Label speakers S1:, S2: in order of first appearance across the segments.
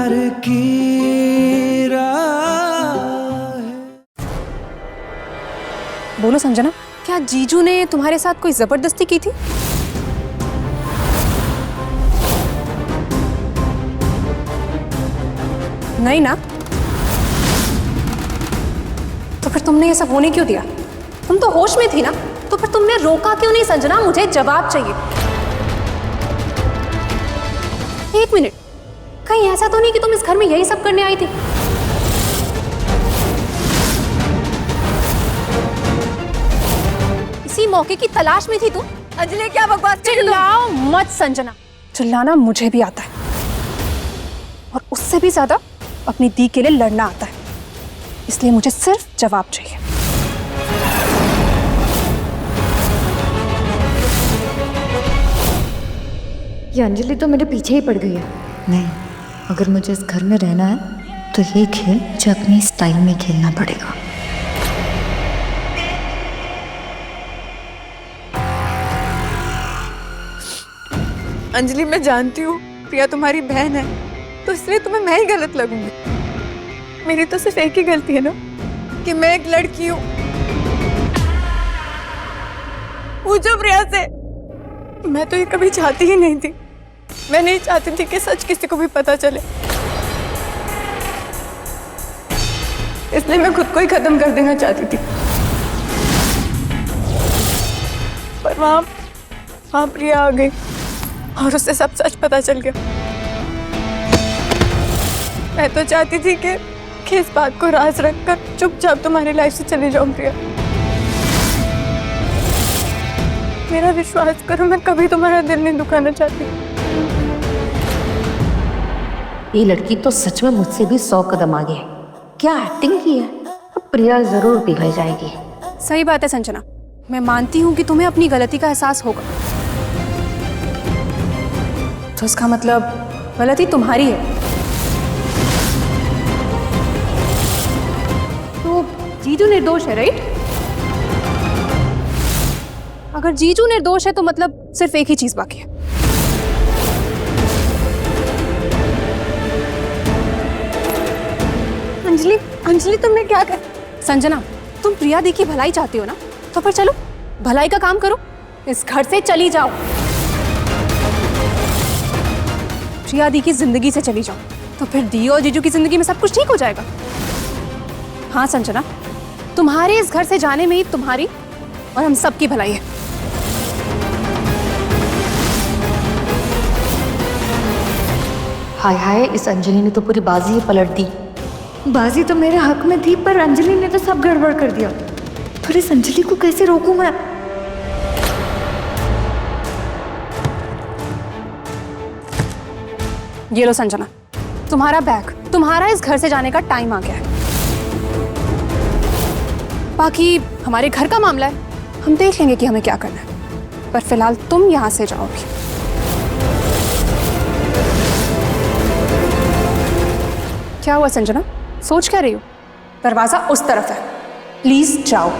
S1: प्यार की राह।
S2: बोलो संजना, क्या जीजू ने तुम्हारे साथ कोई जबरदस्ती की थी? नहीं ना? तो फिर तुमने ये सब होने क्यों दिया? तुम तो होश में थी ना, तो फिर तुमने रोका क्यों नहीं? संजना, मुझे जवाब चाहिए। एक मिनट, कहीं ऐसा तो नहीं कि तुम इस घर में यही सब करने आई थी? इसी मौके की तलाश में थी तुम?
S3: अंजलि क्या बकवास कर रही हो?
S2: चिल्लाओ मत संजना, चिल्लाना मुझे भी आता है और उससे भी ज्यादा अपनी दी के लिए लड़ना आता है, इसलिए मुझे सिर्फ जवाब चाहिए।
S3: ये अंजलि तो मेरे पीछे ही पड़ गई है। नहीं, अगर मुझे इस घर में रहना है तो ये खेल मुझे अपनी स्टाइल में खेलना पड़ेगा। अंजलि, मैं जानती हूँ प्रिया तुम्हारी बहन है, तो इसलिए तुम्हें मैं ही गलत लगूंगी। मेरी तो सिर्फ एक ही गलती है ना, कि मैं एक लड़की हूँ। पूछो प्रिया से। मैं तो ये कभी चाहती ही नहीं थी। मैं नहीं चाहती थी कि सच किसी को भी पता चले, इसलिए मैं खुद को ही खत्म कर देना चाहती थी। पर वहां प्रिया आ गई और उससे सब सच पता चल गया। मैं तो चाहती थी कि इस बात को राज रखकर चुपचाप तुम्हारी लाइफ से चली जाऊं प्रिया। मेरा विश्वास करो, मैं कभी तुम्हारा दिल नहीं दुखाना चाहती।
S4: ये लड़की तो सच में मुझसे भी 100 कदम आगे है। क्या एक्टिंग की है। अब प्रिया जरूर पिघल जाएगी।
S2: सही बात है संजना, मैं मानती हूँ कि तुम्हें अपनी गलती का एहसास होगा, तो इसका मतलब गलती तुम्हारी है। तो जीजू निर्दोष है, राइट? अगर जीजू निर्दोष है तो मतलब सिर्फ एक ही चीज बाकी है।
S3: अंजलि तुमने क्या कर?
S2: संजना, तुम प्रिया दी की भलाई चाहती हो ना, तो फिर चलो भलाई का काम करो, इस घर से चली जाओ। प्रिया दी की जिंदगी से चली जाओ, तो फिर दी और जीजू की जिंदगी में सब कुछ ठीक हो जाएगा। हाँ संजना, तुम्हारे इस घर से जाने में ही तुम्हारी और हम सब की भलाई है।
S4: हाय हाय, इस अंजलि ने तो पूरी बाजी ही पलट दी।
S3: बाजी तो मेरे हक में थी, पर अंजलि ने तो सब गड़बड़ कर दिया। पर इस अंजलि को कैसे रोकूं मैं?
S2: ये लो संजना, तुम्हारा बैग, तुम्हारा इस घर से जाने का टाइम आ गया है। बाकी हमारे घर का मामला है, हम देख लेंगे कि हमें क्या करना है, पर फिलहाल तुम यहां से जाओगी। क्या हुआ संजना, सोच क्या रही हो? दरवाजा उस तरफ है, प्लीज जाओ।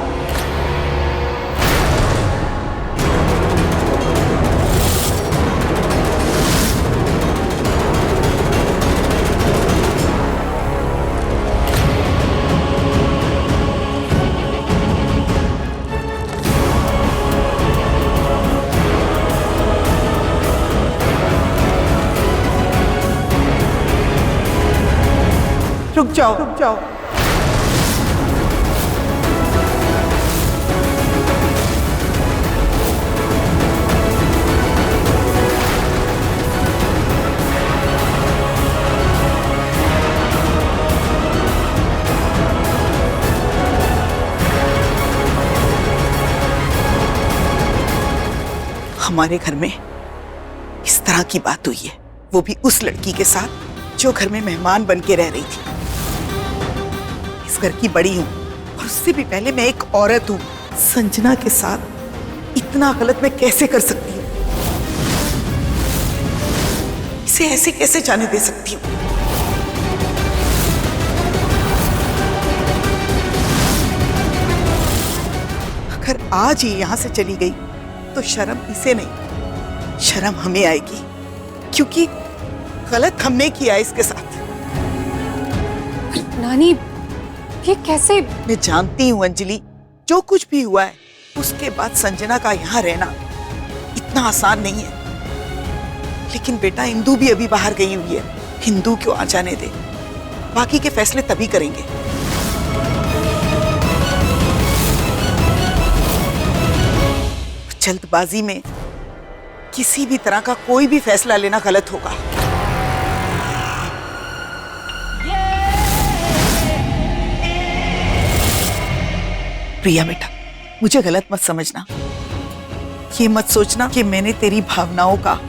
S1: रुक जाओ, रुक जाओ। हमारे घर में इस तरह की बात हुई है, वो भी उस लड़की के साथ जो घर में मेहमान बन के रह रही थी। इस घर की बड़ी हूं और उससे भी पहले मैं एक औरत हूं। संजना के साथ इतना गलत मैं कैसे कर सकती हूँ? इसे ऐसे कैसे जाने दे सकती हूँ? अगर आज ही यहां से चली गई तो शर्म इसे नहीं, शर्म हमें आएगी, क्योंकि गलत हमने किया इसके साथ।
S2: नानी, ये कैसे?
S1: मैं जानती हूँ अंजलि, जो कुछ भी हुआ है उसके बाद संजना का यहाँ रहना इतना आसान नहीं है। लेकिन बेटा, इंदु भी अभी बाहर गई हुई है, इंदु क्यों आ जाने दे, बाकी के फैसले तभी करेंगे। जल्दबाजी में किसी भी तरह का कोई भी फैसला लेना गलत होगा। प्रिया बेटा, मुझे गलत मत समझना। ये मत सोचना कि मैंने तेरी भावनाओं का,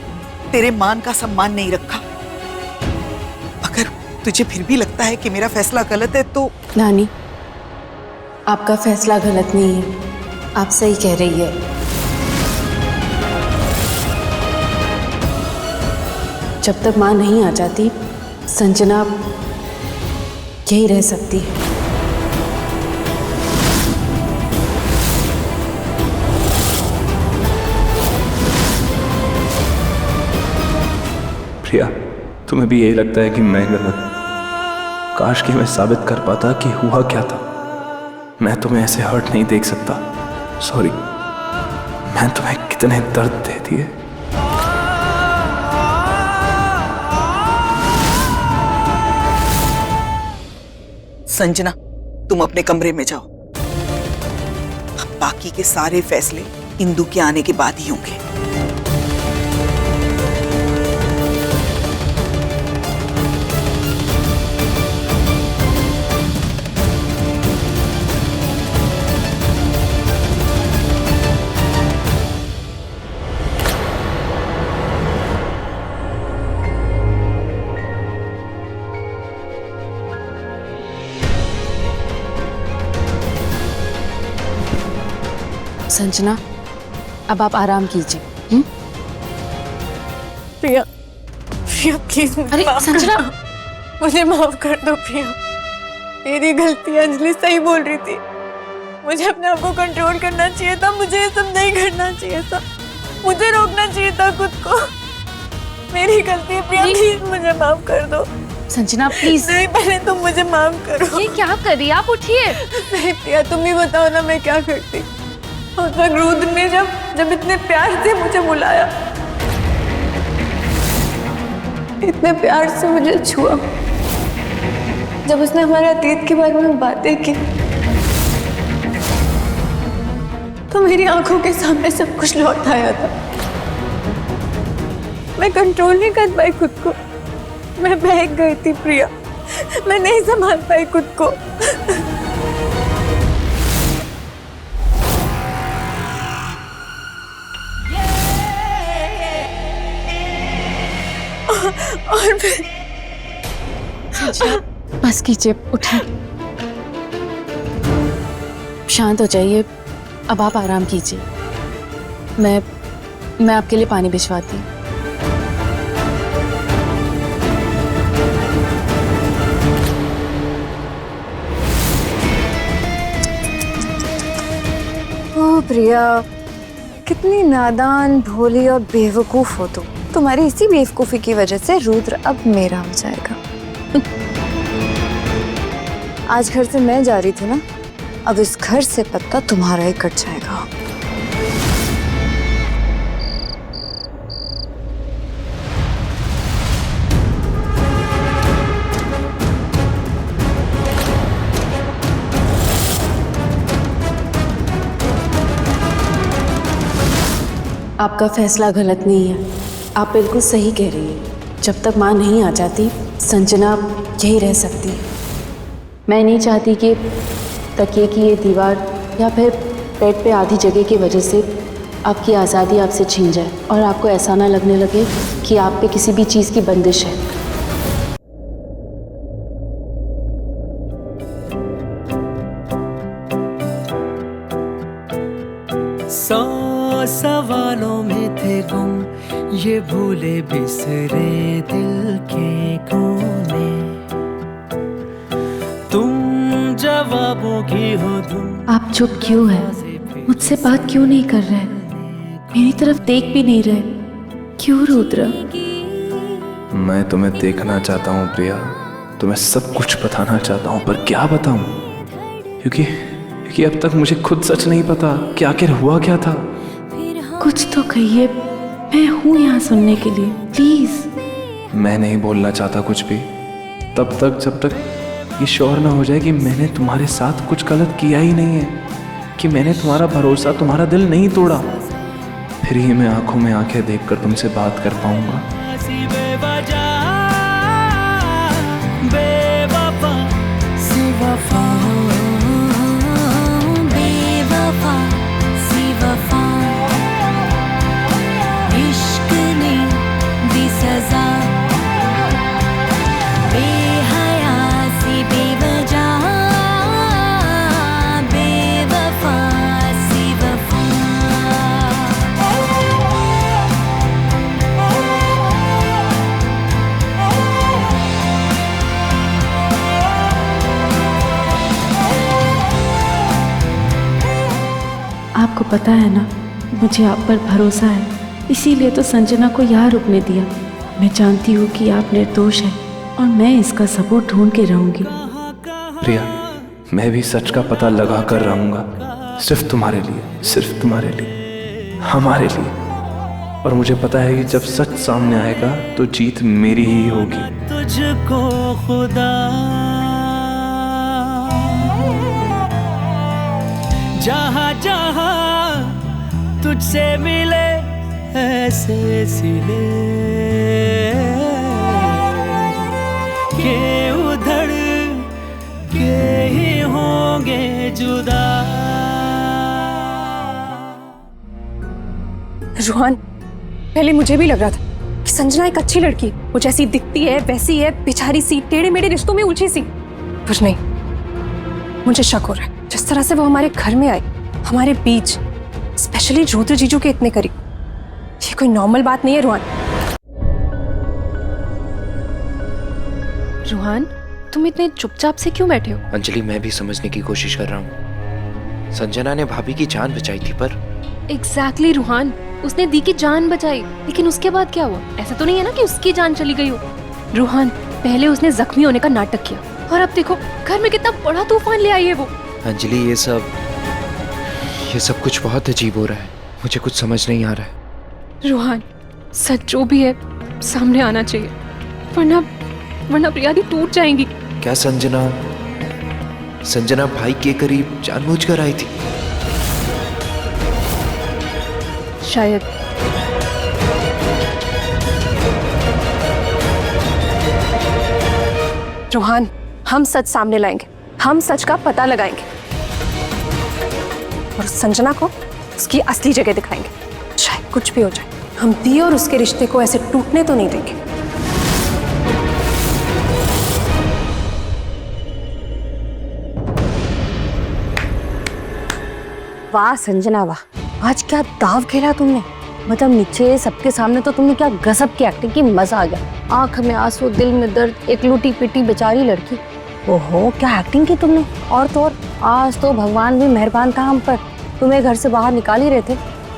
S1: तेरे मान का सम्मान नहीं रखा। अगर तुझे फिर भी लगता है कि मेरा फैसला गलत है तो
S3: नानी, आपका फैसला गलत नहीं है, आप सही कह रही है। जब तक माँ नहीं आ जाती, संजना यही रह सकती है।
S5: प्रिया, तुम्हें भी यही लगता है कि मैं गलत? काश कि मैं साबित कर पाता कि हुआ क्या था। मैं तुम्हें ऐसे हर्ट नहीं देख सकता। सॉरी, मैं तुम्हें कितने दर्द दे दिए।
S1: संजना, तुम अपने कमरे में जाओ। अब बाकी के सारे फैसले इंदु के आने के बाद ही होंगे।
S3: संजना, अब आप आराम कीजिए।
S2: प्रिया, प्रिया प्लीज।
S3: अरे संजना,
S2: मुझे माफ कर दो प्रिया, मेरी गलती। अंजलि सही बोल रही थी, मुझे अपने आप को कंट्रोल करना चाहिए था, मुझे ये सब नहीं करना चाहिए था, मुझे रोकना चाहिए था खुद को। मेरी गलती है प्रिया, प्लीज मुझे माफ कर दो।
S3: संजना प्लीज।
S2: नहीं, पहले तुम मुझे माफ करो।
S3: ये क्या कर रही है आप? उठिए।
S2: नहीं प्रिया, तुम ही बताओ ना मैं क्या करती। उस वक्त रुद्र ने जब इतने प्यार से मुझे बुलाया, इतने प्यार से मुझे छुआ, जब उसने हमारे अतीत के बारे में बातें की, तो मेरी आंखों के सामने सब कुछ लौट आया था। मैं कंट्रोल नहीं कर पाई खुद को, मैं बहक गई थी प्रिया, मैं नहीं संभाल पाई खुद को। और
S3: बस कीजिए, उठिए, शांत हो जाइए। अब आप आराम कीजिए। मैं आपके लिए पानी भिजवाती हूँ।
S6: ओह प्रिया, कितनी नादान, भोली और बेवकूफ हो तुम। तुम्हारी इसी बेवकूफी की वजह से रुद्र अब मेरा हो जाएगा। आज घर से मैं जा रही थी ना, अब इस घर से पत्ता तुम्हारा ही कट जाएगा।
S3: आपका फैसला गलत नहीं है, आप बिल्कुल सही कह रही हैं। जब तक माँ नहीं आ जाती, संजना यही रह सकती है। मैं नहीं चाहती कि तकिए की ये दीवार या फिर पेट पे आधी जगह की वजह से आपकी आज़ादी आपसे छीन जाए और आपको ऐसा ना लगने लगे कि आप पे किसी भी चीज़ की बंदिश है।
S7: सवालों में थे गुम ये भूले बिसरे दिल के कोने, तुम जवाबों की हो तुम।
S3: आप चुप क्यों हैं? मुझसे बात क्यों नहीं कर रहे? मेरी तरफ देख भी नहीं रहे, क्यों रुद्र?
S5: मैं तुम्हें देखना चाहता हूँ प्रिया, तुम्हें सब कुछ बताना चाहता हूँ, पर क्या बताऊं? क्योंकि अब तक मुझे खुद सच नहीं पता कि आखिर हुआ क्या था।
S3: कुछ तो कहिए, मैं हूँ यहाँ सुनने के लिए, प्लीज।
S5: मैं नहीं बोलना चाहता कुछ भी तब तक जब तक ये श्योर ना हो जाए कि मैंने तुम्हारे साथ कुछ गलत किया ही नहीं है, कि मैंने तुम्हारा भरोसा, तुम्हारा दिल नहीं तोड़ा। फिर ही मैं आंखों में आंखें देखकर तुमसे बात कर पाऊंगा।
S3: आपको पता है ना, मुझे आप पर भरोसा है, इसीलिए तो संजना को यहाँ रुकने दिया। मैं जानती हूँ कि आप निर्दोष हैं और मैं इसका सबूत ढूंढ के रहूंगी।
S5: प्रिया, मैं भी सच का पता लगा कर रहूंगा, सिर्फ तुम्हारे लिए, सिर्फ तुम्हारे लिए, हमारे लिए। और मुझे पता है कि जब सच सामने आएगा तो जीत मेरी ही होगी।
S7: तुझको खुदा जहाँ जहाँ तुझसे मिले ऐसे सिले के उधड़ के ही होंगे जुदा।
S2: रोहन, पहले मुझे भी लग रहा था कि संजना एक अच्छी लड़की, वो जैसी दिखती है वैसी है, बेचारी सी टेढ़े मेढ़े रिश्तों में उलझी सी। पर नहीं, मुझे शक हो रहा है जिस तरह से वो हमारे घर में आई, हमारे बीच, स्पेशली रुद्र जीजू के इतने करीब। ये कोई नॉर्मल बात नहीं है रोहन। रोहन, तुम इतने चुपचाप से क्यों बैठे हो?
S8: अंजलि, मैं भी समझने की कोशिश कर रहा हूँ। संजना ने भाभी की जान बचाई थी, पर
S2: एग्जैक्टली रोहन, उसने दी की जान बचाई, लेकिन उसके बाद क्या हुआ? ऐसा तो नहीं है ना कि उसकी जान चली गई हो। रोहन, पहले उसने जख्मी होने का नाटक किया और अब देखो घर में कितना बड़ा तूफान ले आई है वो।
S8: अंजलि, ये सब कुछ बहुत अजीब हो रहा है, मुझे कुछ समझ नहीं आ रहा है।
S2: रोहन, सच जो भी है सामने आना चाहिए, वरना प्रिया दी टूट जाएंगी।
S8: क्या संजना भाई के करीब जानबूझकर आई थी?
S2: शायद। रोहन, हम सच सामने लाएंगे, हम सच का पता लगाएंगे और संजना को उसकी असली जगह दिखाएंगे। चाहे कुछ भी हो जाए, हम दी और उसके रिश्ते को ऐसे टूटने तो नहीं देंगे।
S4: वाह संजना वाह, आज क्या दाव खेला तुमने। मतलब नीचे सबके सामने तो तुमने क्या गजब की एक्टिंग की, मजा आ गया। आंख में आंसू, दिल में दर्द, एक लूटी पिटी बेचारी लड़की। ओहो, क्या एक्टिंग की तुमने। और तो और आज तो भगवान भी मेहरबान था हम पर, तुम्हें घर से बाहर निकाल ही रहे थे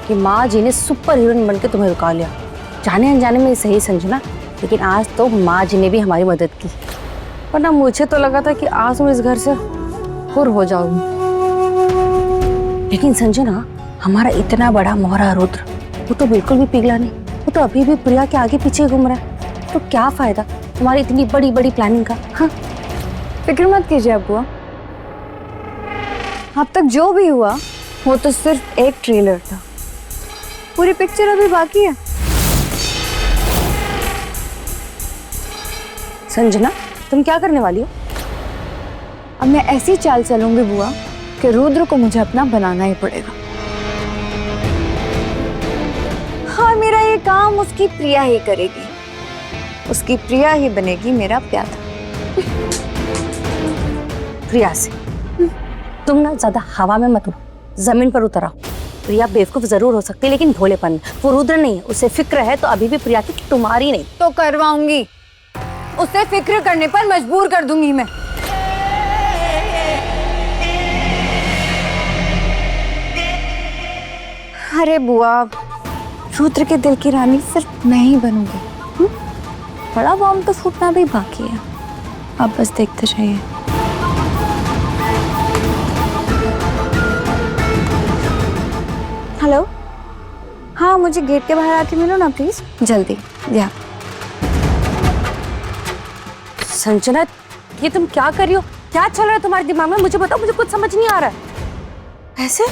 S4: कि माँ जी ने सुपर हीरोइन बन के तुम्हें रुका लिया। जाने अनजाने में सही संजना, लेकिन आज तो माँ जी ने भी हमारी मदद की, वरना मुझे तो लगा था कि आज तुम इस घर से हुर हो जाओगी। लेकिन संजना, हमारा इतना बड़ा मोहरा रुद्र, वो तो बिल्कुल भी पिघला नहीं, वो तो अभी भी प्रिया के आगे पीछे घूम रहा है। तो क्या फायदा तुम्हारी इतनी बड़ी बड़ी प्लानिंग का। हाँ,
S6: फिक्र मत कीजिए अब्बुआ, अब तक जो भी हुआ वो तो सिर्फ एक ट्रेलर था, पूरी पिक्चर अभी बाकी है।
S4: संजना, तुम क्या करने वाली हो?
S6: अब मैं ऐसी चाल चलूंगी बुआ कि रुद्र को मुझे अपना बनाना ही पड़ेगा। हाँ, मेरा ये काम उसकी प्रिया ही करेगी, उसकी प्रिया ही बनेगी मेरा प्यादा।
S4: प्रिया से तुम ना ज्यादा हवा में मत उड़ो, जमीन पर उतर आओ। प्रिया बेवकूफ जरूर हो सकती है, लेकिन भोलेपन, वो रुद्र नहीं है। उसे फिक्र है तो अभी भी प्रिया की तुम्हारी नहीं।
S6: तो करवाऊंगी, उसे फिक्र करने पर मजबूर कर दूंगी मैं। अरे बुआ, रुद्र के दिल की रानी सिर्फ मैं ही बनूंगी। बड़ा बॉम्ब तो फूटना भी बाकी है। आप बस देखते रहिए। हेलो, हाँ मुझे गेट के बाहर आके मिलो ना प्लीज, जल्दी। या संजना, ये तुम क्या कर रही हो? क्या चल रहा है तुम्हारे दिमाग में? मुझे बताओ, मुझे कुछ समझ नहीं आ रहा है। ऐसे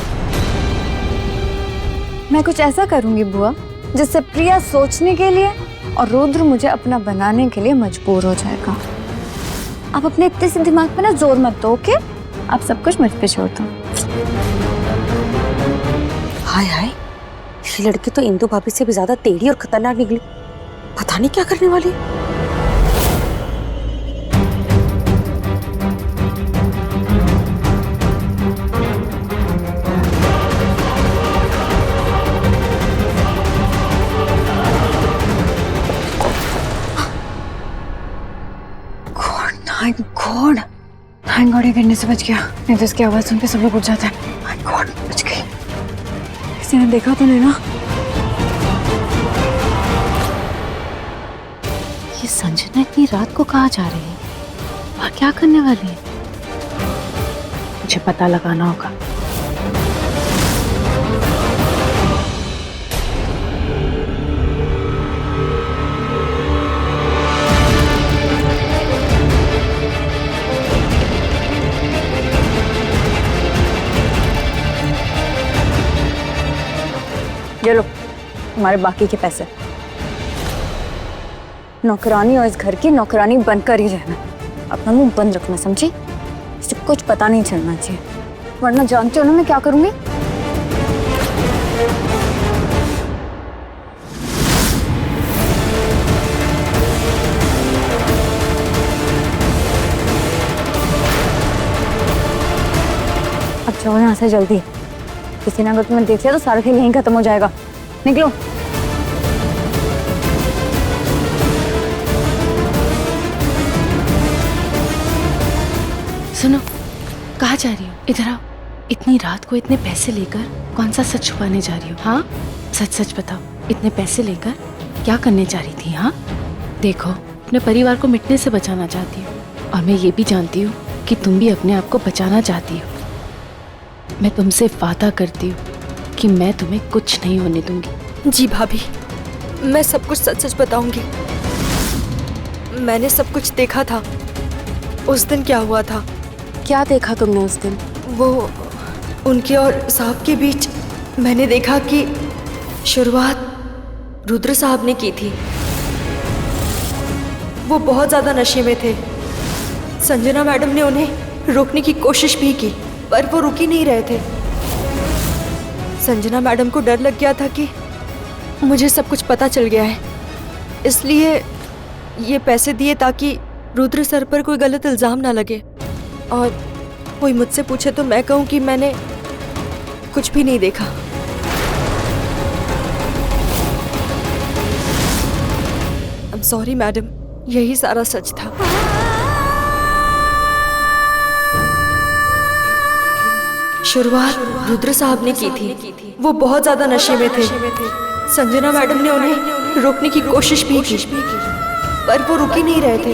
S6: मैं कुछ ऐसा करूंगी बुआ जिससे प्रिया सोचने के लिए और रुद्र मुझे अपना बनाने के लिए मजबूर हो जाएगा। आप अपने इतने से दिमाग पे ना जोर मत दो, ओके? आप सब कुछ मुझ पे छोड़ दो। हाय हाय, ये लड़की तो इंदु भाभी से भी ज्यादा टेढ़ी और खतरनाक निकली। पता नहीं क्या करने वाली है। गॉड, थैंक गॉड ये गिरने से बच गया, नहीं तो इसकी आवाज सुन के सब लोग उठ जाते हैं। माय गॉड, बच गई। किसी ने देखा तो नहीं ना?
S3: ये संजना इतनी रात को कहाँ जा रही है और क्या करने वाली है? मुझे पता लगाना होगा।
S6: ये लो तुम्हारे बाकी के पैसे। नौकरानी और इस घर की नौकरानी बनकर ही रहना, अपना मुंह बंद रखना, समझी? इसे कुछ पता नहीं चलना चाहिए, वरना जानते हो ना मैं क्या करूंगी। अब चलो यहाँ से जल्दी, किसी ने अगर तुम्हें देख लिया तो सारा खेल यहीं खत्म हो जाएगा। निकलो।
S3: सुनो, कहाँ जा रही हो? इधर आओ। इतनी रात को इतने पैसे लेकर कौन सा सच छुपाने जा रही हो? हाँ, सच सच बताओ, इतने पैसे लेकर क्या करने जा रही थी? हाँ देखो, अपने परिवार को मिटने से बचाना चाहती हो और मैं ये भी जानती हूँ कि तुम भी अपने आप को बचाना चाहती हो। मैं तुमसे वादा करती हूँ कि मैं तुम्हें कुछ नहीं होने दूंगी।
S9: जी भाभी, मैं सब कुछ सच सच बताऊंगी। मैंने सब कुछ देखा था। उस दिन क्या हुआ था?
S3: क्या देखा तुमने उस दिन?
S9: वो उनके और साहब के बीच मैंने देखा कि शुरुआत रुद्र साहब ने की थी। वो बहुत ज़्यादा नशे में थे। संजना मैडम ने उन्हें रोकने की कोशिश भी की, पर वो रुक ही नहीं रहे थे। संजना मैडम को डर लग गया था कि मुझे सब कुछ पता चल गया है, इसलिए ये पैसे दिए ताकि रुद्र सर पर कोई गलत इल्ज़ाम ना लगे और कोई मुझसे पूछे तो मैं कहूँ कि मैंने कुछ भी नहीं देखा। आई एम सॉरी मैडम, यही सारा सच था। शुरुआत रुद्र साहब ने की थी। वो बहुत ज्यादा नशे में थे। संजना मैडम ने उन्हें रोकने की कोशिश भी की, पर वो रुक ही नहीं रहे थे।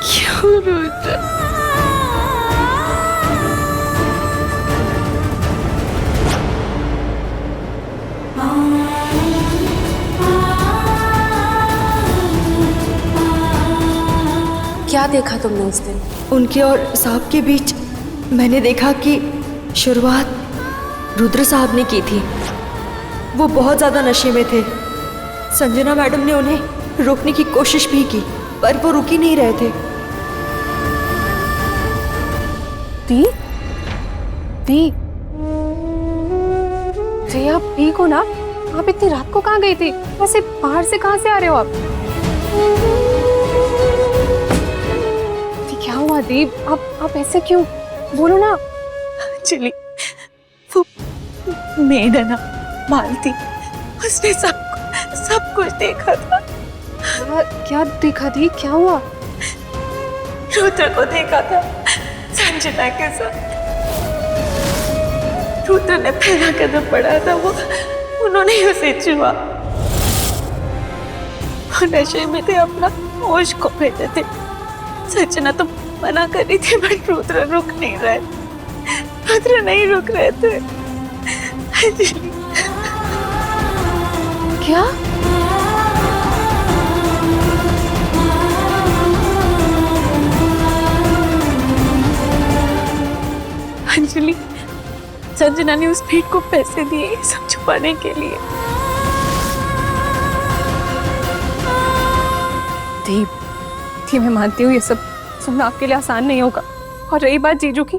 S3: क्यों रुद्र? क्या देखा तुमने उस दिन?
S9: उनके और साहब के बीच मैंने देखा कि शुरुआत रुद्र साहब ने की थी। वो बहुत ज़्यादा नशे में थे। संजना मैडम ने उन्हें रोकने की कोशिश भी की, पर वो रुक ही नहीं रहे थे।
S2: दी, दी, दी आप ठीक हो ना? आप इतनी रात को कहाँ गई थी? वैसे बाहर से कहाँ से आ रहे हो आप? क्या हुआ दीप? आप ऐसे क्यों? बोलो ना।
S1: चली, वो मेड है ना मालती, उसने सब कुछ देखा था।
S2: क्या देखा दी? क्या हुआ?
S1: रुद्र को देखा था संजना के साथ। रुद्र ने पहला कदम बढ़ाया था, वो उन्होंने ही उसे छुआ।
S10: वो नशे में थे, अपना होश खो बैठे थे। संजना तो मना कर रही थी बट रुद्र रुक नहीं रहे, रुद्र नहीं रुक रहे थे। अंजलि
S6: क्या?
S10: अंजलि, संजना ने उस भीड़ को पैसे दिए ये सब छुपाने के लिए।
S2: दीप, मैं मानती हूँ ये सब सुनना आपके लिए आसान नहीं होगा। और रही बात जीजू की,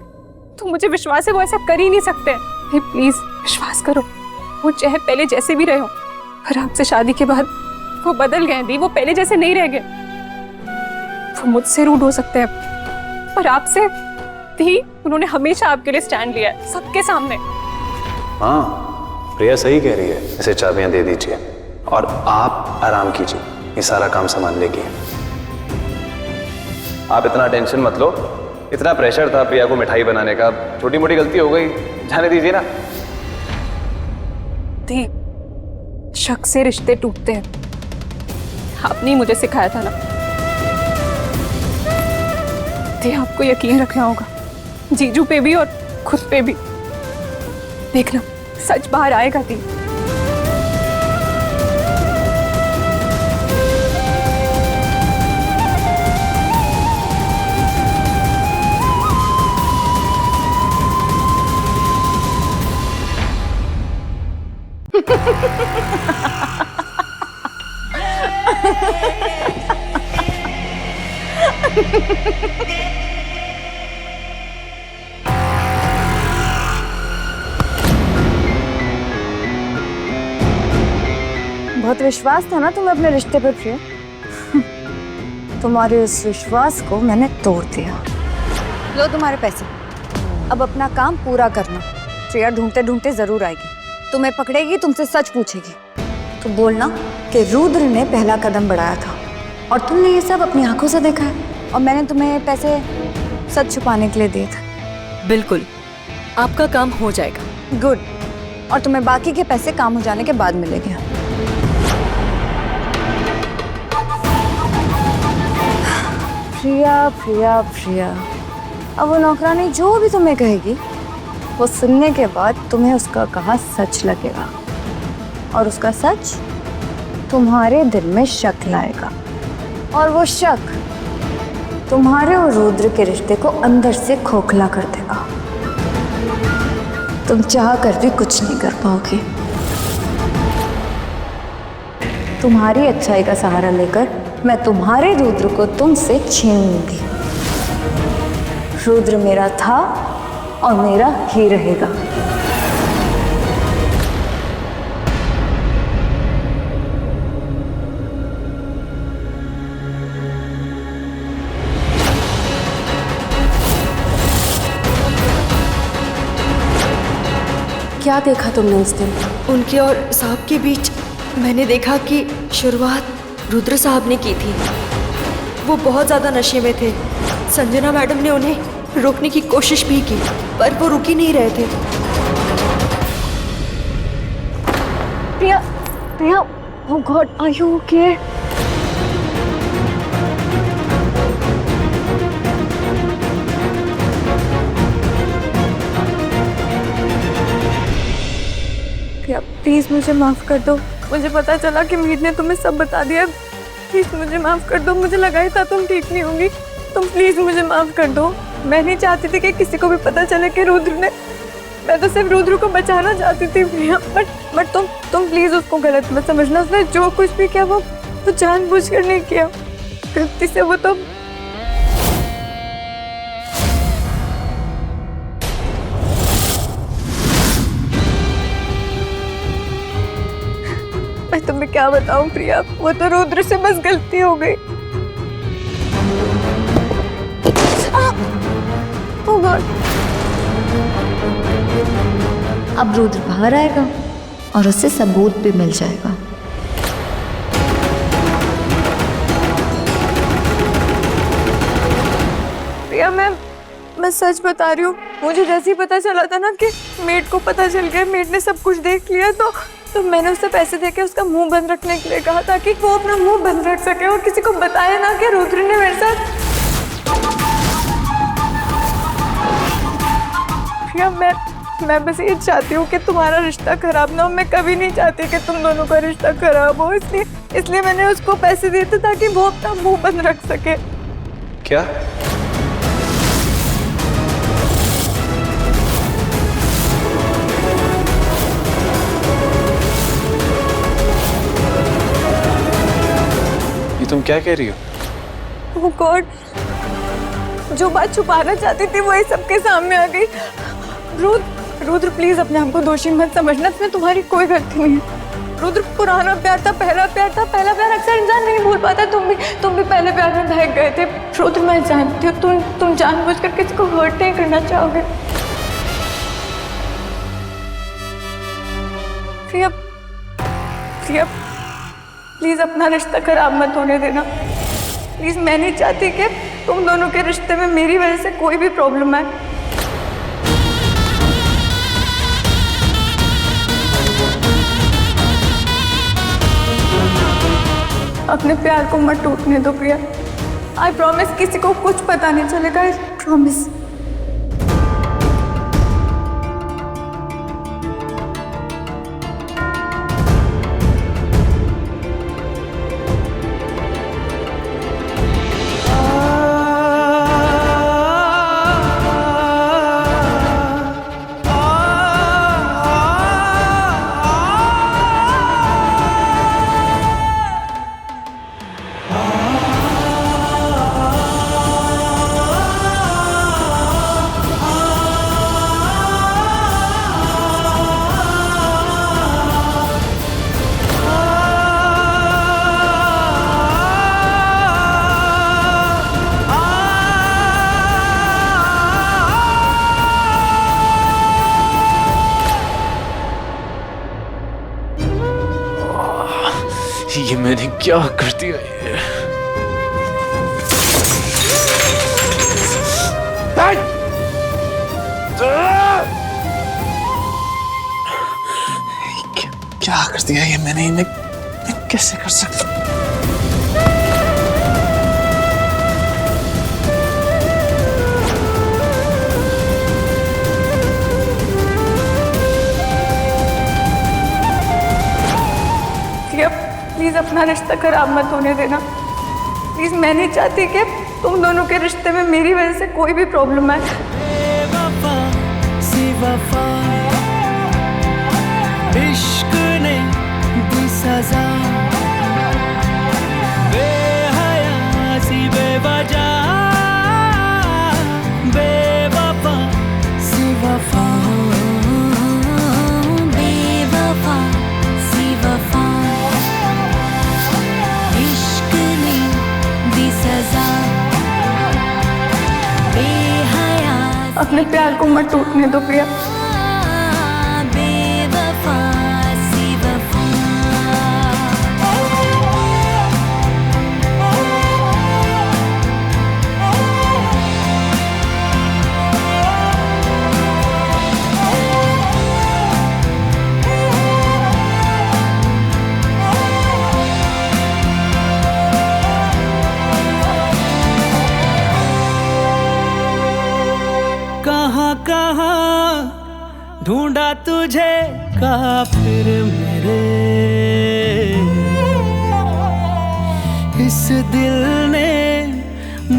S2: तो मुझे विश्वास है वो ऐसा कर ही नहीं सकते। प्लीज विश्वास करो, वो चाहे पहले जैसे भी रहे हो, पर आपसे शादी के बाद वो बदल गए दी, वो पहले जैसे नहीं रह गए। वो मुझसे रूड हो सकते हैं, पर आपसे दी उन्होंने हमेशा आपके लिए स्टैंड लिया है, सबके सामने।
S5: हाँ, प्रिया सही कह रही है। इसे चाबियां दे दीजिए और आप आराम कीजिए, ये सारा काम संभाल लेगी। आप इतना टेंशन मत लो, इतना प्रेशर था प्रिया को मिठाई बनाने का, छोटी मोटी गलती हो गई, जाने दीजिए ना।
S2: दी, शक से रिश्ते टूटते हैं, आपने ही मुझे सिखाया था ना। दी, आपको यकीन रखना होगा, जीजू पे भी और खुद पे भी। देखना सच बाहर आएगा दी।
S6: बहुत विश्वास था ना तुम्हें अपने रिश्ते पर प्रिया। तुम्हारे उस विश्वास को मैंने तोड़ दिया। लो तुम्हारे पैसे, अब अपना काम पूरा करना। प्रिया ढूंढते ढूंढते जरूर आएगी, तुम्हें पकड़ेगी, तुमसे सच पूछेगी। तो बोलना कि रुद्र ने पहला कदम बढ़ाया था और तुमने ये सब अपनी आंखों से देखा है और मैंने तुम्हें पैसे सच छुपाने के लिए दिए थे।
S9: बिल्कुल, आपका काम हो जाएगा।
S6: गुड। और तुम्हें बाकी के पैसे काम हो जाने के बाद मिलेंगे। प्रिया प्रिया प्रिया, अब वो नौकरानी जो भी तुम्हें कहेगी वो सुनने के बाद तुम्हें उसका कहा सच लगेगा और उसका सच तुम्हारे दिल में शक लाएगा और वो शक तुम्हारे और रुद्र के रिश्ते को अंदर से खोखला कर देगा। तुम चाह कर भी कुछ नहीं कर पाओगे। तुम्हारी अच्छाई का सहारा लेकर मैं तुम्हारे रुद्र को तुमसे छीन लूंगी। रुद्र मेरा था और मेरा ही रहेगा।
S3: क्या देखा तुमने उस दिन?
S9: उनके और साहब के बीच मैंने देखा कि शुरुआत रुद्र साहब ने की थी। वो बहुत ज़्यादा नशे में थे। संजना मैडम ने उन्हें रोकने की कोशिश भी की, पर वो रुक ही नहीं रहे थे।
S6: प्रिया, प्रिया, oh God, are you okay?
S10: Priya, please मुझे माफ कर दो। मुझे पता चला कि मीर ने तुम्हें सब बता दिया। प्लीज मुझे माफ कर दो। मुझे लगा ही था तुम ठीक नहीं होंगी। तुम प्लीज मुझे माफ कर दो। मैं नहीं चाहती थी कि किसी को भी पता चले कि रुद्र ने, मैं तो सिर्फ रुद्र को बचाना चाहती थी प्रिया। बट तुम प्लीज उसको गलत मत समझना। उसने जो कुछ भी किया वो जानबूझकर नहीं किया, गलती से। वो तो मैं तुम्हें क्या बताऊं प्रिया, वो तो रुद्र से बस गलती हो गई। Oh God.
S6: अब रुद्र बाहर आएगा और उससे सबूत भी मिल जाएगा।
S10: प्रिया, मैं सच बता रही हूँ। मुझे जैसे ही पता चला था ना कि मेड को पता चल गया, मेड ने सब कुछ देख लिया, तो तो मैंने उसे पैसे देके उसका मुंह बंद रखने के लिए कहा ताकि वो अपना मुंह बंद रख सके और किसी को बताए ना कि रुद्र ने मेरे साथ। प्रिया, मैं बस ये चाहती हूँ कि तुम्हारा रिश्ता खराब ना हो। मैं कभी नहीं चाहती कि तुम दोनों का रिश्ता खराब हो, इसलिए मैंने उसको पैसे दिए थे ताकि वो अपना मुंह बंद रख सके।
S5: क्या? ये तुम क्या कह रही हो?
S10: ओह गॉड, जो बात छुपाना चाहती थी वही सबके सामने आ गई। रुद्र प्लीज अपने आप को दोषी मत समझना, इसमें तुम्हारी कोई गलती नहीं है। रुद्र, पुराना प्यार था, पहला प्यार अक्सर इंसान नहीं भूल पाता। तुम भी पहले प्यार में बहक गए थे। रुद्र, मैं जानती हूँ तुम जानबूझकर किसी को हर्ट नहीं करना चाहोगे। प्रिया प्लीज अपना रिश्ता खराब मत होने देना। प्लीज, मैं नहीं चाहती कि तुम दोनों के रिश्ते में मेरी वजह से कोई भी प्रॉब्लम आए। अपने प्यार को मत टूटने दो प्रिया। आई प्रॉमिस किसी को कुछ पता नहीं चलेगा। I promise.
S5: ये मैंने क्या कर दिया? क्या कर दिया ये मैंने? मैं कैसे कर सकता?
S10: प्लीज अपना रिश्ता खराब मत होने देना। प्लीज, मैं नहीं चाहती कि तुम दोनों के रिश्ते में मेरी वजह से कोई भी प्रॉब्लम आए।
S7: इश्क ने दी सजा, बेहया सी बेवजह, बेवफा सी वफा, बेवफा सी वफा, इश्क ने दी सजा, बेहया।
S10: अपने प्यार को मत टूटने दो प्रिया।
S7: कहाँ ढूंढा तुझे काफिर मेरे, इस दिल ने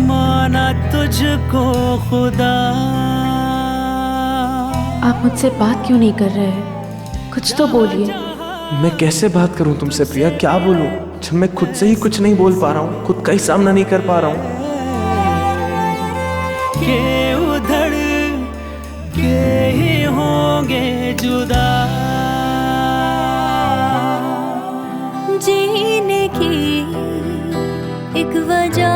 S7: माना तुझको खुदा।
S3: आप मुझसे बात क्यों नहीं कर रहे हैं? कुछ तो बोलिए।
S5: मैं कैसे बात करूं तुमसे प्रिया? क्या बोलूं जब मैं खुद से ही कुछ नहीं बोल पा रहा हूं, खुद का ही सामना नहीं कर पा रहा हूं।
S7: के उधड़ के ही होंगे जुदा,
S11: जीने की एक वजह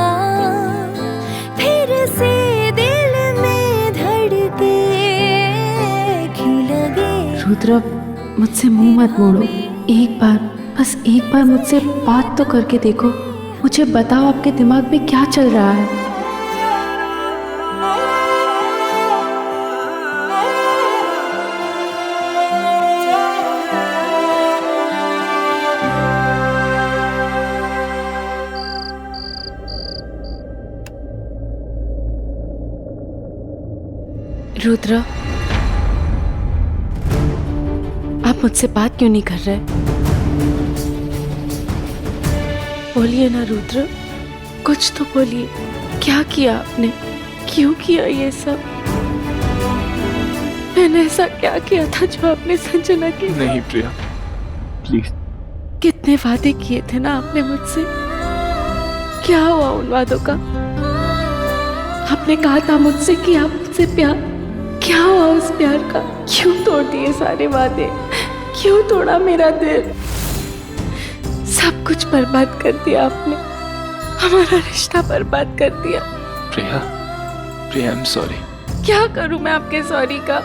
S11: फिर से दिल में धड़के क्यों लगे।
S3: रुद्र, मुझसे मुंह मत मोड़ो। एक बार, बस एक बार मुझसे बात तो करके देखो। मुझे बताओ आपके दिमाग में क्या चल रहा है। रुद्र, आप मुझसे बात क्यों नहीं कर रहे? बोलिए ना रुद्र, कुछ तो बोलिए। क्या किया आपने? क्यों किया ये सब? मैंने ऐसा क्या किया था जो आपने संजना की?
S5: नहीं प्रिया, प्लीज।
S3: कितने वादे किए थे ना आपने मुझसे? क्या हुआ उन वादों का? आपने कहा था मुझसे कि आप मुझसे प्यार, क्या हुआ उस प्यार का? क्यों तोड़ दिए सारे वादे? क्यों तोड़ा मेरा दिल? सब कुछ बर्बाद कर दिया आपने, हमारा रिश्ता बर्बाद कर दिया।
S5: प्रिया, प्रिया आई एम सॉरी।
S3: क्या करूं मैं आपके सॉरी का?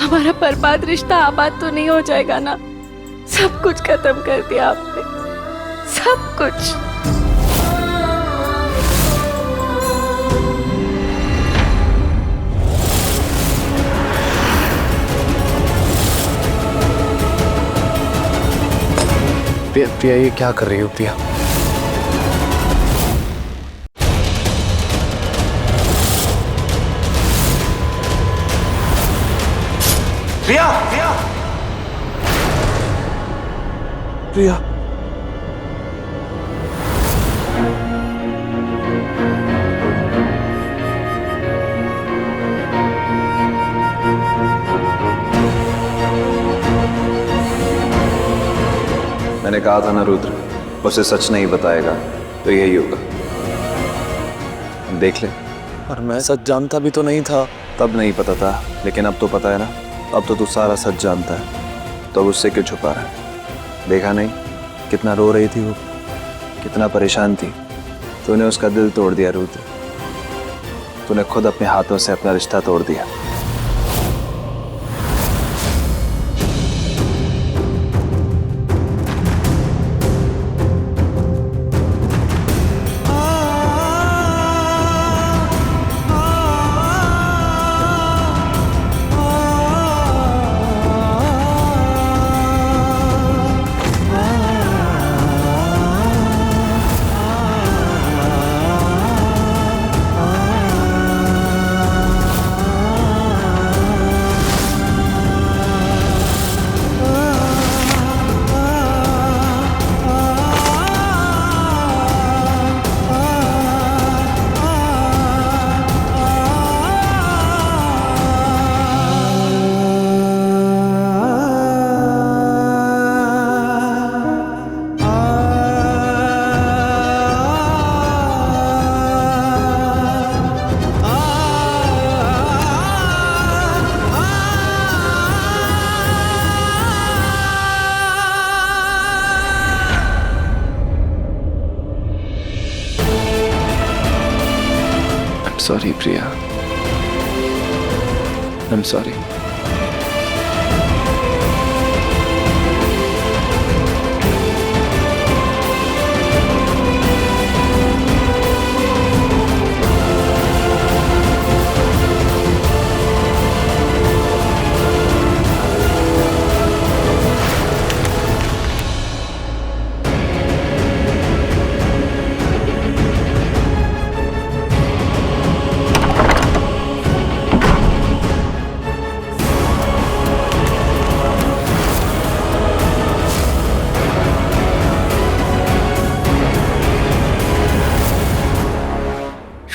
S3: हमारा बर्बाद रिश्ता आबाद तो नहीं हो जाएगा ना? सब कुछ खत्म कर दिया आपने, सब कुछ।
S8: प्रिया ये क्या कर रही हो प्रिया?
S5: प्रिया, प्रिया, प्रिया।
S12: मैंने कहा था ना रुद्र, उसे सच नहीं बताएगा तो यही होगा। देख ले।
S5: और मैं सच जानता भी तो नहीं था।
S12: तब नहीं पता था, लेकिन अब तो पता है ना। अब तो तू सारा सच जानता है, तो अब उससे क्यों छुपा रहा है? देखा नहीं कितना रो रही थी वो, कितना परेशान थी। तूने उसका दिल तोड़ दिया रुद्र, तूने खुद अपने हाथों से अपना रिश्ता तोड़ दिया।
S5: Sorry Priya, I am sorry.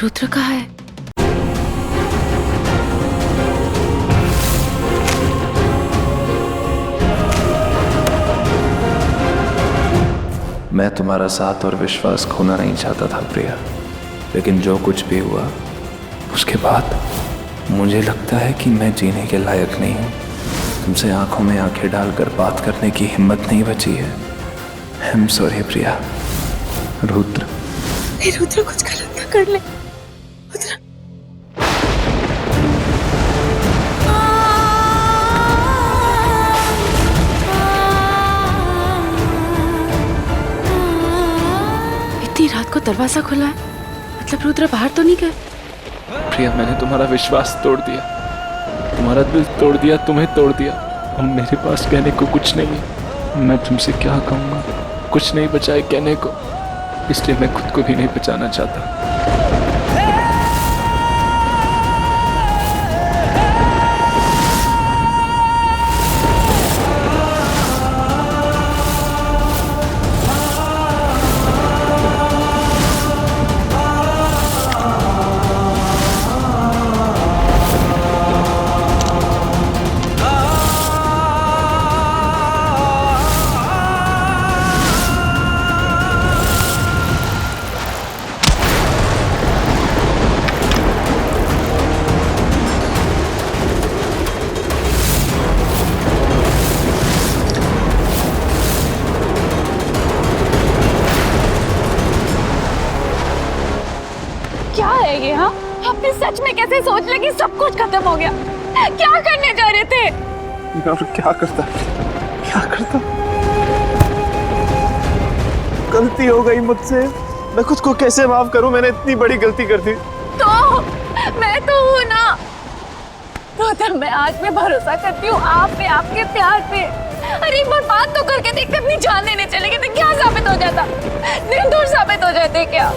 S3: Rudra कहाँ है?
S5: मैं तुम्हारा साथ और विश्वास खोना नहीं चाहता था प्रिया, लेकिन जो कुछ भी हुआ उसके बाद मुझे लगता है कि मैं जीने के लायक नहीं हूँ। तुमसे आंखों में आंखें डालकर बात करने की हिम्मत नहीं बची है। आई एम सॉरी प्रिया। रुद्र,
S3: रुद्र कुछ गलत ना कर ले। रुद्र इतनी रात को दरवाजा खुला है, मतलब रुद्र बाहर तो नहीं गए?
S5: प्रिया, मैंने तुम्हारा विश्वास तोड़ दिया, तुम्हारा दिल तोड़ दिया, तुम्हें तोड़ दिया। अब मेरे पास कहने को कुछ नहीं है। मैं तुमसे क्या कहूँगा? कुछ नहीं बचा है कहने को, इसलिए मैं खुद को भी नहीं बचाना चाहता।
S3: क्या है ये? हाँ, आपने सच में कैसे सोच लिया कि सब कुछ खत्म हो गया? क्या करने जा रहे थे?
S12: क्या करता, क्या करता? गलती हो गई मुझसे, मैं खुद को कैसे माफ करूं? मैंने इतनी बड़ी गलती कर दी।
S3: तो मैं तो हूँ ना। रुद्र, मैं आज भी भरोसा करती हूँ आप पे, आपके प्यार पे। अरे एक बार बात तो करके देखते, अपनी जान लेने चले गए थे, क्या साबित हो जाता? निर्दोष साबित हो जाते क्या?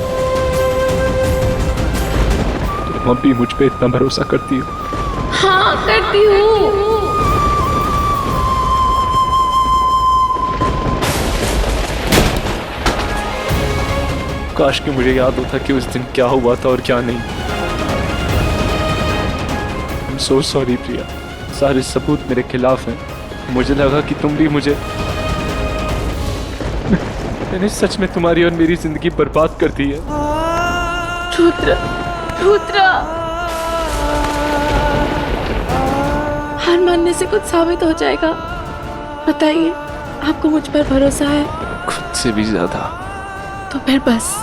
S5: तुम अब भी मुझ पे इतना भरोसा करती हो?
S3: हाँ, करती हूँ।
S5: काश कि मुझे याद होता कि उस दिन क्या हुआ था और क्या नहीं। I'm so sorry प्रिया, सारे सबूत मेरे खिलाफ हैं। मुझे लगा कि तुम भी मुझे मैंने सच में तुम्हारी और मेरी जिंदगी बर्बाद कर दी है।
S3: रुद्र, रुद्र, हार मानने से कुछ साबित हो जाएगा। बताइए, आपको मुझ पर भरोसा है?
S5: खुद से भी ज्यादा।
S3: तो फिर बस,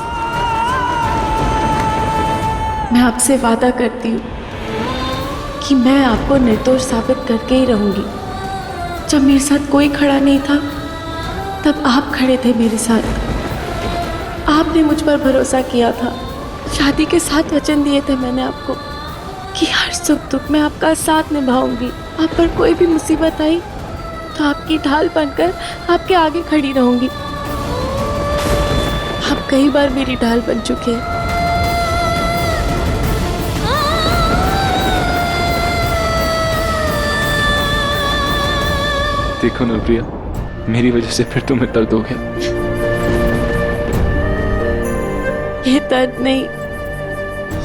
S3: मैं आपसे वादा करती हूँ कि मैं आपको निर्दोष साबित करके ही रहूंगी। जब मेरे साथ कोई खड़ा नहीं था, तब आप खड़े थे मेरे साथ। आपने मुझ पर भरोसा किया था। शादी के 7 वचन दिए थे मैंने आपको कि हर सुख दुख में आपका साथ निभाऊंगी। आप पर कोई भी मुसीबत आई तो आपकी ढाल बनकर आपके आगे खड़ी रहूंगी। आप कई बार मेरी ढाल बन चुके हैं।
S5: देखो ना प्रिया, मेरी वजह से फिर तुम्हें दर्द हो गया।
S3: ये दर्द नहीं,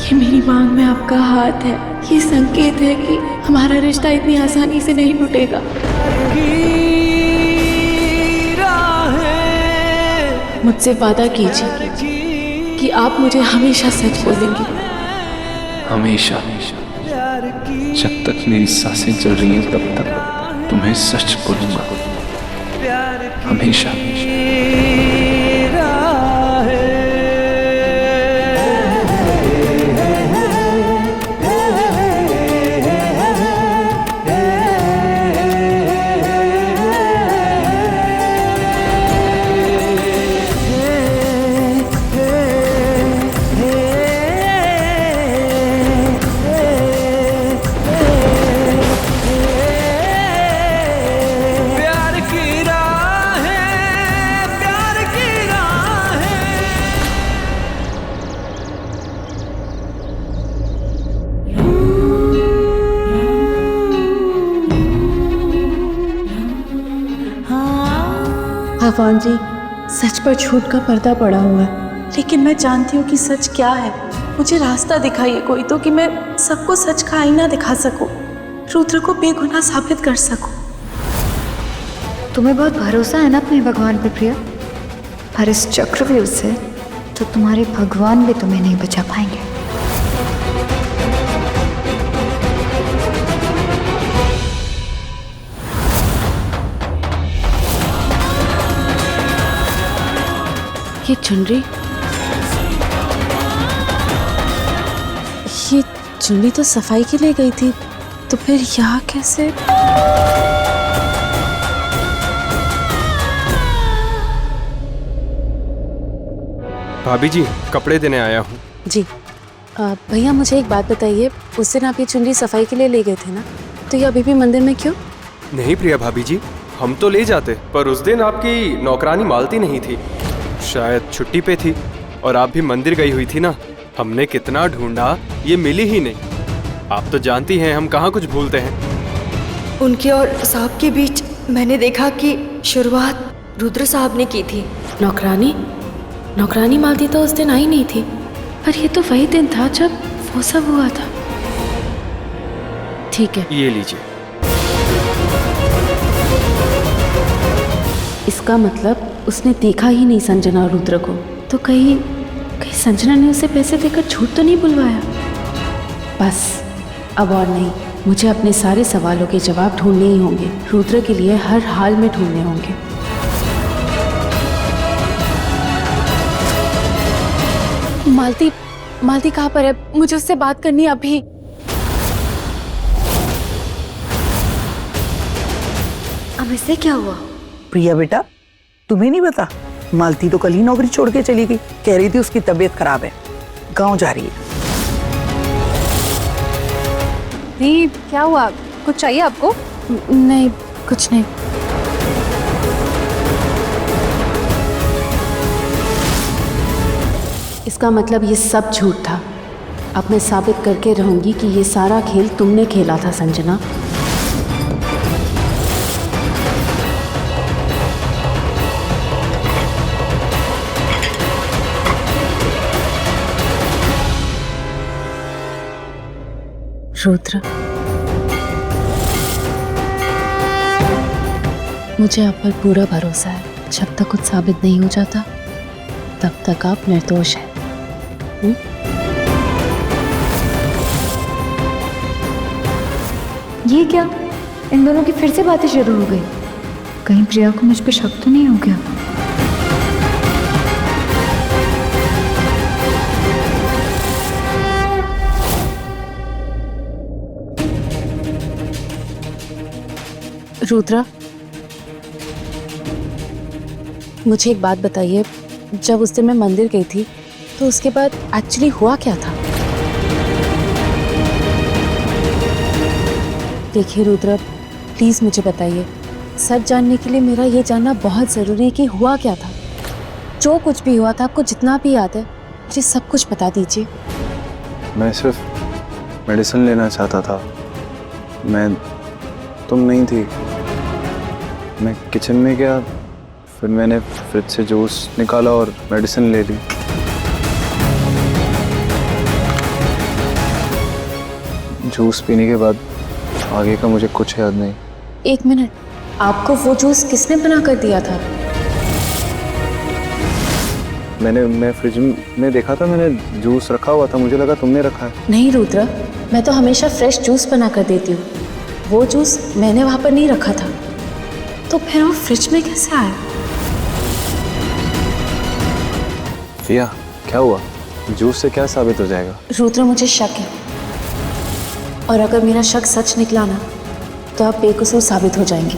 S3: ये मेरी मांग में आपका हाथ है। ये संकेत है कि हमारा रिश्ता इतनी आसानी से नहीं टूटेगा। मुझसे वादा कीजिए कि आप मुझे हमेशा सच बोलेंगे।
S5: हमेशा, जब तक मेरी सांसें चल रही हैं तब तक तुम्हें सच बोलूंगा, हमेशा।
S3: भगवान जी, सच पर झूठ का पर्दा पड़ा हुआ है, लेकिन मैं जानती हूँ कि सच क्या है। मुझे रास्ता दिखाइए कोई तो, कि मैं सबको सच का आईना दिखा सकूं, रुद्र को बेगुनाह साबित कर सकूं।
S6: तुम्हें बहुत भरोसा है ना अपने भगवान पे प्रिया, पर इस चक्रव्यूह से तो तुम्हारे भगवान भी तुम्हें नहीं बचा पाएंगे।
S3: ये चुनरी तो सफाई के लिए गई थी, तो फिर यहाँ कैसे?
S13: भाभी जी, कपड़े देने आया हूँ।
S3: जी भैया, मुझे एक बात बताइए, उस दिन आप ये चुनरी सफाई के लिए ले गए थे ना, तो ये अभी भी मंदिर में क्यों?
S13: नहीं प्रिया भाभी जी, हम तो ले जाते, पर उस दिन आपकी नौकरानी मालती नहीं थी, शायद छुट्टी पे थी, और आप भी मंदिर गई हुई थी ना। हमने कितना ढूंढा, ये मिली ही नहीं। आप तो जानती हैं हम कहाँ कुछ भूलते हैं।
S9: उनके और साहब के बीच मैंने देखा कि शुरुआत रुद्र साहब ने की थी।
S3: नौकरानी मालती तो उस दिन आई नहीं थी, पर ये तो वही दिन था जब वो सब हुआ था। ठीक है,
S13: ये लीजिए।
S3: इसका मतलब उसने देखा ही नहीं संजना और रुद्र को, तो कहीं संजना ने उसे पैसे देकर झूठ तो नहीं बुलवाया। बस अब और नहीं, मुझे अपने सारे सवालों के जवाब ढूंढने ही होंगे, रुद्र के लिए हर हाल में ढूंढने होंगे। मालती कहाँ पर है? मुझे उससे बात करनी है अभी।
S6: अब इससे क्या हुआ?
S1: प्रिया बेटा, तुम्हें नहीं पता, मालती तो कल ही नौकरी छोड़ के चली गई। कह रही थी उसकी तबीयत खराब है, गांव जा रही है।
S2: दी, क्या हुआ? कुछ चाहिए आपको?
S3: नहीं, कुछ नहीं। इसका मतलब ये सब झूठ था। अब मैं साबित करके रहूंगी कि ये सारा खेल तुमने खेला था संजना। रुद्र, मुझे आप पर पूरा भरोसा है। जब तक कुछ साबित नहीं हो जाता तब तक आप निर्दोष हैं।
S6: ये क्या? इन दोनों की फिर से बातें शुरू हो गई। कहीं प्रिया को मुझ पे शक तो नहीं हो गया?
S3: रुद्रा, मुझे एक बात बताइए, जब उस दिन मैं मंदिर गई थी तो उसके बाद एक्चुअली हुआ क्या था? देखिए रुद्रा, प्लीज मुझे बताइए। सच जानने के लिए मेरा ये जानना बहुत जरूरी है कि हुआ क्या था। जो कुछ भी हुआ था, आपको जितना भी याद है, मुझे सब कुछ बता दीजिए।
S12: मैं सिर्फ मेडिसिन लेना चाहता था। तुम नहीं थी। मैं किचन में गया, फिर मैंने फ्रिज से जूस निकाला और मेडिसिन ले ली। जूस पीने के बाद आगे का मुझे कुछ याद नहीं।
S3: एक मिनट, आपको वो जूस किसने बना कर दिया था?
S12: मैं फ्रिज में देखा था, मैंने जूस रखा हुआ था, मुझे लगा तुमने रखा है।
S3: नहीं रुद्रा, मैं तो हमेशा फ्रेश जूस बना कर देती हूँ। वो जूस मैंने वहाँ पर नहीं रखा था, तो फिर वो फ्रिज में कैसे आया?
S12: फिया, क्या हुआ? जूस से क्या साबित हो जाएगा?
S3: रुद्र, मुझे शक है, और अगर मेरा शक सच निकला ना तो आप बेकसूर साबित हो जाएंगे।